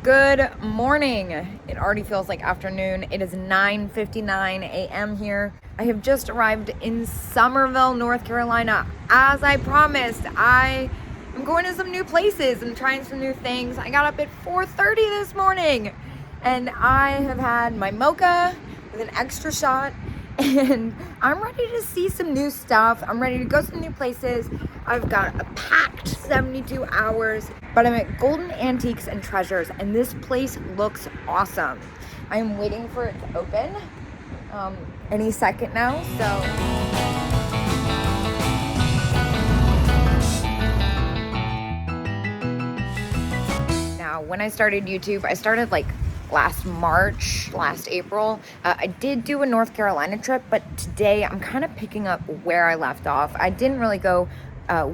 Good morning. It already feels like afternoon. It is 9:59 a.m. here. I have just arrived in Summerville, North Carolina. As I promised, I am going to some new places and trying some new things. I got up at 4:30 this morning and I have had my mocha with an extra shot and I'm ready to see some new stuff. I'm ready to go some new places. I've got a packed 72 hours, but I'm at Golden Antiques and Treasures, and this place looks awesome. I'm waiting for it to open any second now, so. Now, when I started YouTube, I started like last April. I did do a North Carolina trip, but today I'm kind of picking up where I left off. I didn't really go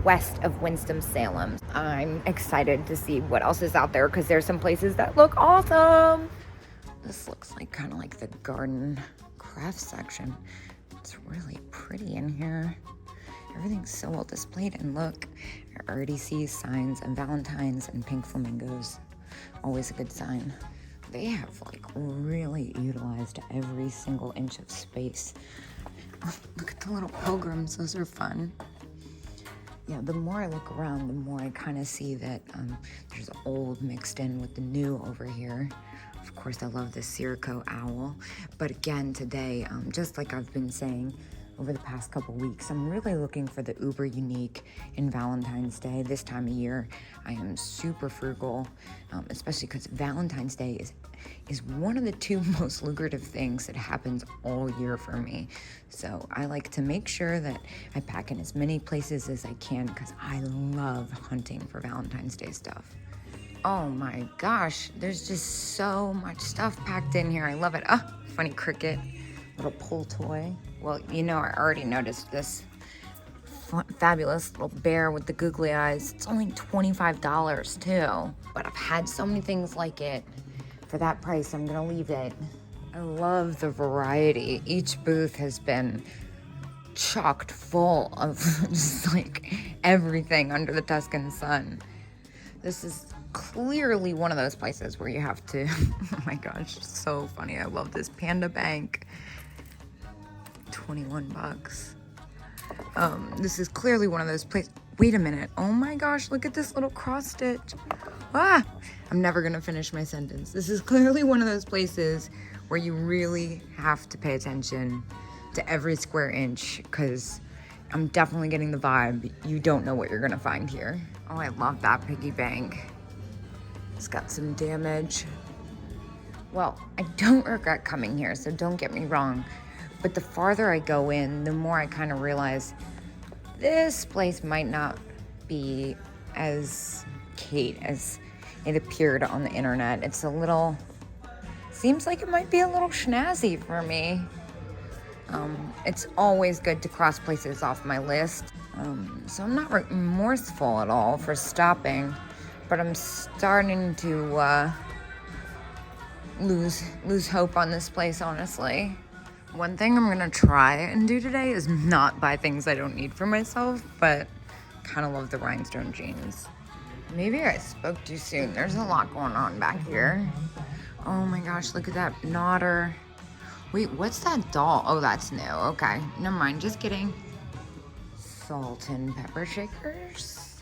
west of Winston-Salem. I'm excited to see what else is out there because there's some places that look awesome. This looks like kind of like the garden craft section. It's really pretty in here. Everything's so well displayed, and look, I already see signs of Valentine's and pink flamingos. Always a good sign. They have like really utilized every single inch of space. Oh, look at the little pilgrims, those are fun. Yeah, the more I look around, the more I kind of see that there's old mixed in with the new over here. Of course, I love the Sirocco owl. But again, today, just like I've been saying over the past couple weeks, I'm really looking for the uber unique in Valentine's Day. This time of year, I am super frugal, especially because Valentine's Day is one of the two most lucrative things that happens all year for me. So I like to make sure that I pack in as many places as I can because I love hunting for Valentine's Day stuff. Oh my gosh, there's just so much stuff packed in here. I love it. Oh, funny cricket, little pull toy. Well, you know, I already noticed this fabulous little bear with the googly eyes. It's only $25 too, but I've had so many things like it. For that price, I'm gonna leave it. I love the variety. Each booth has been chocked full of just like everything under the Tuscan sun. This is clearly one of those places where you have to, oh my gosh, so funny. I love this Panda Bank. 21 bucks. This is clearly one of those places. Wait a minute. Oh my gosh, look at this little cross stitch. Ah, I'm never gonna finish my sentence. This is clearly one of those places where you really have to pay attention to every square inch because I'm definitely getting the vibe. You don't know what you're gonna find here. Oh, I love that piggy bank. It's got some damage. Well, I don't regret coming here, so don't get me wrong. But the farther I go in, the more I kind of realize this place might not be as Kate as it appeared on the internet. It's a little, seems like it might be a little snazzy for me. It's always good to cross places off my list. So I'm not remorseful at all for stopping, but I'm starting to lose hope on this place, honestly. One thing I'm gonna try and do today is not buy things I don't need for myself, but kind of love the rhinestone jeans. Maybe I spoke too soon. There's a lot going on back here. Oh my gosh, look at that Nodder. Wait, what's that doll? Oh, that's new. Okay, never mind, just kidding. Salt and pepper shakers.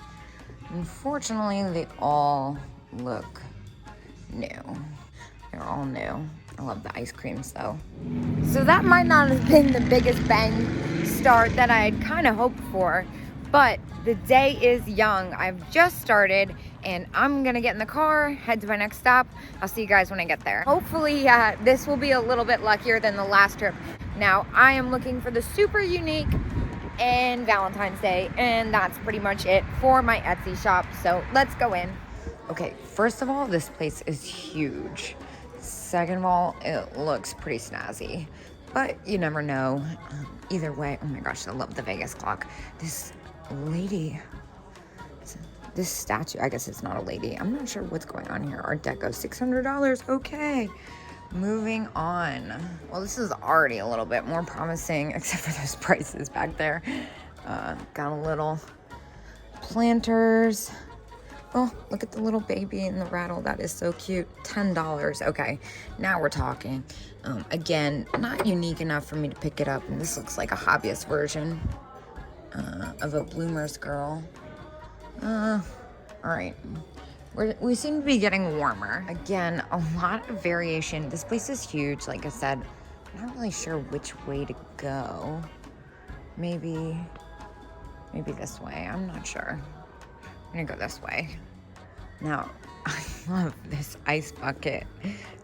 Unfortunately, they all look new. They're all new. I love the ice creams though. So that might not have been the biggest bang start that I had kind of hoped for, but the day is young. I've just started and I'm gonna get in the car, head to my next stop. I'll see you guys when I get there. Hopefully this will be a little bit luckier than the last trip. Now I am looking for the super unique and Valentine's Day, and that's pretty much it for my Etsy shop. So let's go in. Okay, first of all, this place is huge. Second of all, it looks pretty snazzy, but you never know. Either way, oh my gosh, I love the Vegas clock. This lady, this statue, I guess it's not a lady. I'm not sure what's going on here. Art Deco, $600, okay. Moving on. Well, this is already a little bit more promising, except for those prices back there. Got a little planters. Oh, look at the little baby in the rattle. That is so cute. $10. Okay, now we're talking. Again, not unique enough for me to pick it up. And this looks like a hobbyist version of a Bloomers girl. All right. We seem to be getting warmer. Again, a lot of variation. This place is huge, like I said. I'm not really sure which way to go. Maybe this way. I'm not sure. I'm gonna go this way. Now, I love this ice bucket.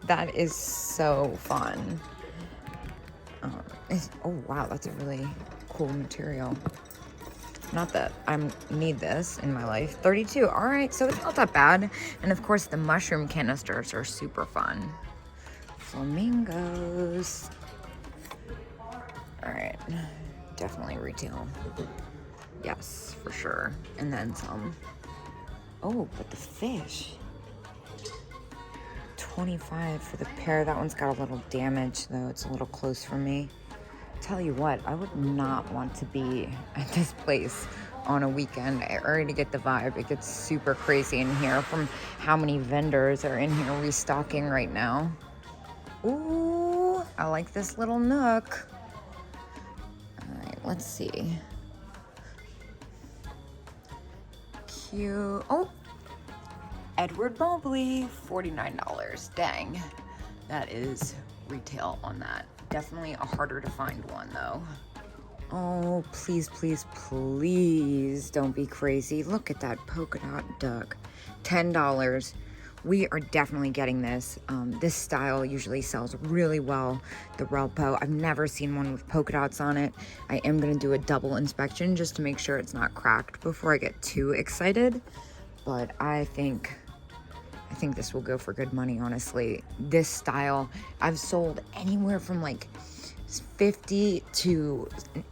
That is so fun. Oh wow, that's a really cool material. Not that I need this in my life. 32, all right, so it's not that bad. And of course, the mushroom canisters are super fun. Flamingos. All right, definitely retail. Yes, for sure. And then some. Oh, but the fish. 25 for the pair. That one's got a little damage, though. It's a little close for me. Tell you what, I would not want to be at this place on a weekend. I already get the vibe. It gets super crazy in here from how many vendors are in here restocking right now. Ooh, I like this little nook. All right, let's see. Cute. Oh, Edward Mobley, $49. Dang, that is retail on that. Definitely a harder to find one though. Oh, please, please, please don't be crazy. Look at that polka dot duck. $10. We are definitely getting this. This style usually sells really well, the Relpo. I've never seen one with polka dots on it. I am gonna do a double inspection just to make sure it's not cracked before I get too excited. But I think this will go for good money, honestly. This style, I've sold anywhere from like $50 to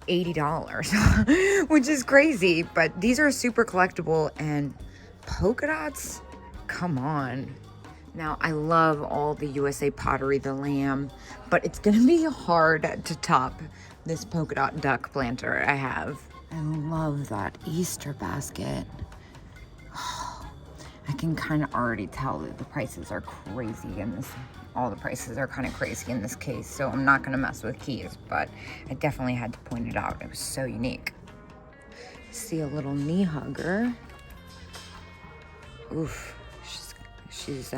$80, which is crazy, but these are super collectible. And polka dots, come on. Now, I love all the USA pottery, the lamb, but it's gonna be hard to top this polka dot duck planter I have. I love that Easter basket. I can kind of already tell that the prices are crazy in this. All the prices are kind of crazy in this case, so I'm not gonna mess with keys, but I definitely had to point it out. It was so unique. See a little knee hugger. Oof, she's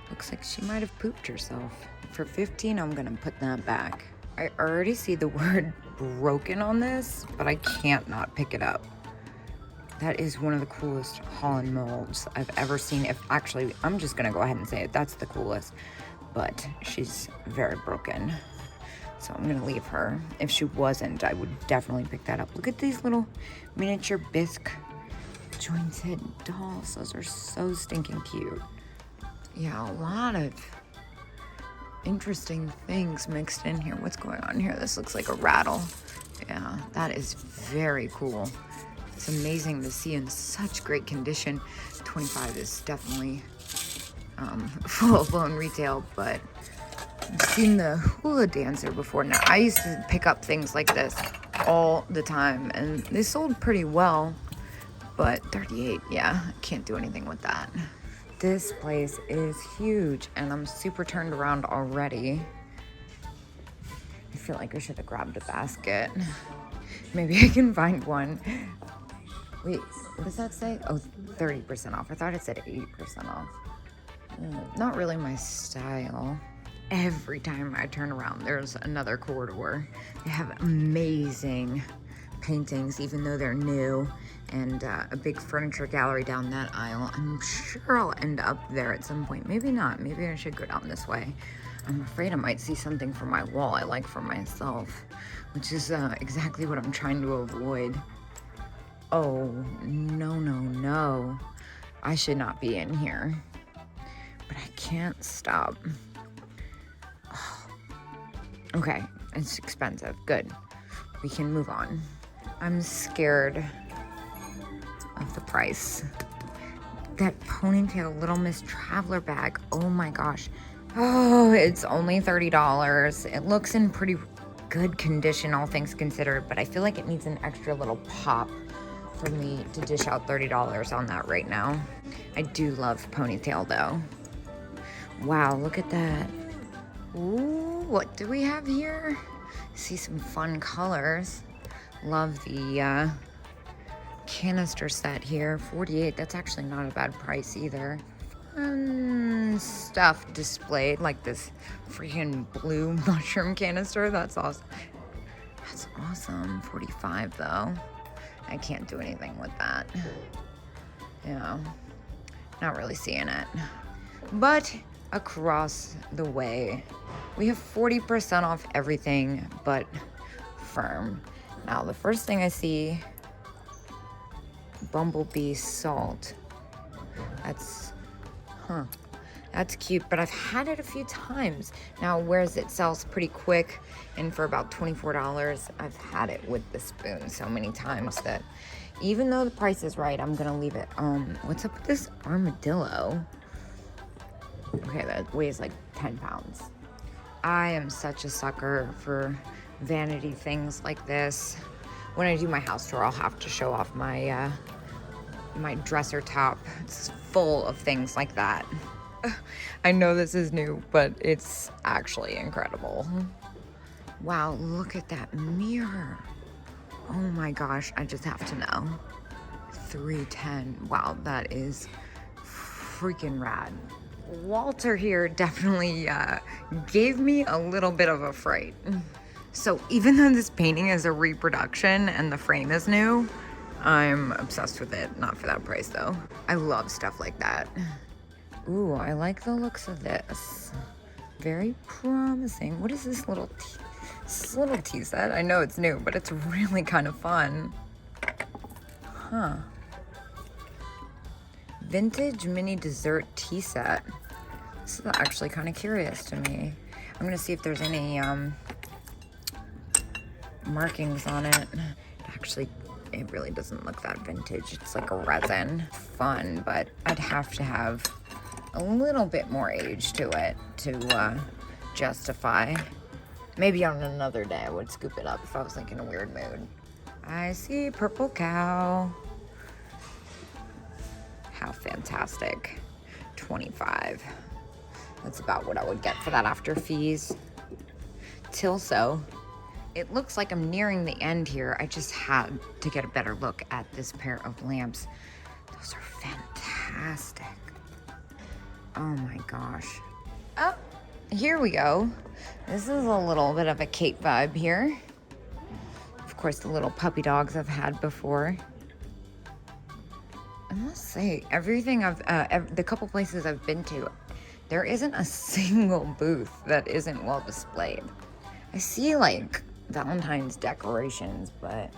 looks like she might have pooped herself. For 15, I'm gonna put that back. I already see the word broken on this, but I can't not pick it up. That is one of the coolest Holland molds I've ever seen. Actually, I'm just gonna go ahead and say it. That's the coolest, but she's very broken. So I'm gonna leave her. If she wasn't, I would definitely pick that up. Look at these little miniature bisque jointed dolls. Those are so stinking cute. Yeah, a lot of interesting things mixed in here. What's going on here? This looks like a rattle. Yeah, that is very cool. It's amazing to see in such great condition. 25 is definitely full-blown retail, but I've seen the hula dancer before. Now, I used to pick up things like this all the time, and they sold pretty well, but 38, yeah, I can't do anything with that. This place is huge, and I'm super turned around already. I feel like I should have grabbed a basket. Maybe I can find one. Wait, what does that say? Oh, 30% off. I thought it said 80% off. Not really my style. Every time I turn around, there's another corridor. They have amazing paintings, even though they're new, and a big furniture gallery down that aisle. I'm sure I'll end up there at some point. Maybe not. Maybe I should go down this way. I'm afraid I might see something for my wall I like for myself, which is exactly what I'm trying to avoid. Oh, no, no, no. I should not be in here. But I can't stop. Oh. Okay, it's expensive. Good. We can move on. I'm scared of the price. That ponytail Little Miss Traveler bag. Oh my gosh. Oh, it's only $30. It looks in pretty good condition, all things considered, but I feel like it needs an extra little pop for me to dish out $30 on that right now. I do love ponytail though. Wow, look at that. Ooh, what do we have here? See some fun colors. Love the canister set here. $48, that's actually not a bad price either. Fun stuff displayed, like this freaking blue mushroom canister. That's awesome. That's awesome. $45 though. I can't do anything with that. You know, not really seeing it. But across the way, we have 40% off everything but Firm. Now, the first thing I see, Bumblebee Salt. That's cute, but I've had it a few times. Now, whereas it sells pretty quick, and for about $24, I've had it with the spoon so many times that even though the price is right, I'm gonna leave it. What's up with this armadillo? Okay, that weighs like 10 pounds. I am such a sucker for vanity things like this. When I do my house tour, I'll have to show off my my dresser top. It's full of things like that. I know this is new, but it's actually incredible. Wow, look at that mirror. Oh my gosh, I just have to know. $310. Wow, that is freaking rad. Walter here definitely gave me a little bit of a fright. So even though this painting is a reproduction and the frame is new, I'm obsessed with it. Not for that price though. I love stuff like that. Ooh, I like the looks of this. Very promising. What is this little tea set? I know it's new, but it's really kind of fun. Huh. Vintage mini dessert tea set. This is actually kind of curious to me. I'm gonna see if there's any markings on it. Actually, it really doesn't look that vintage. It's like a resin. Fun, but I'd have to have a little bit more age to it to justify. Maybe on another day I would scoop it up if I was like in a weird mood. I see purple cow. How fantastic. 25. That's about what I would get for that after fees. Tilso. It looks like I'm nearing the end here. I just had to get a better look at this pair of lamps. Those are fantastic. Oh my gosh. Oh, here we go. This is a little bit of a Kate vibe here. Of course, the little puppy dogs I've had before. I must say, everything the couple places I've been to, there isn't a single booth that isn't well displayed. I see like Valentine's decorations, but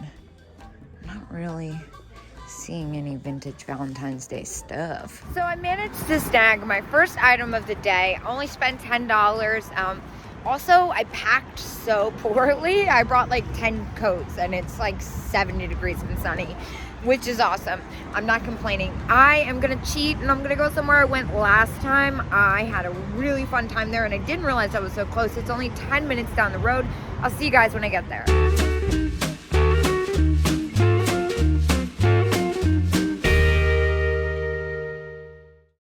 I'm not really seeing any vintage Valentine's Day stuff. So I managed to snag my first item of the day. I only spent $10. Also, I packed so poorly. I brought like 10 coats and it's like 70 degrees and sunny, which is awesome. I'm not complaining. I am gonna cheat and I'm gonna go somewhere I went last time. I had a really fun time there and I didn't realize I was so close. It's only 10 minutes down the road. I'll see you guys when I get there.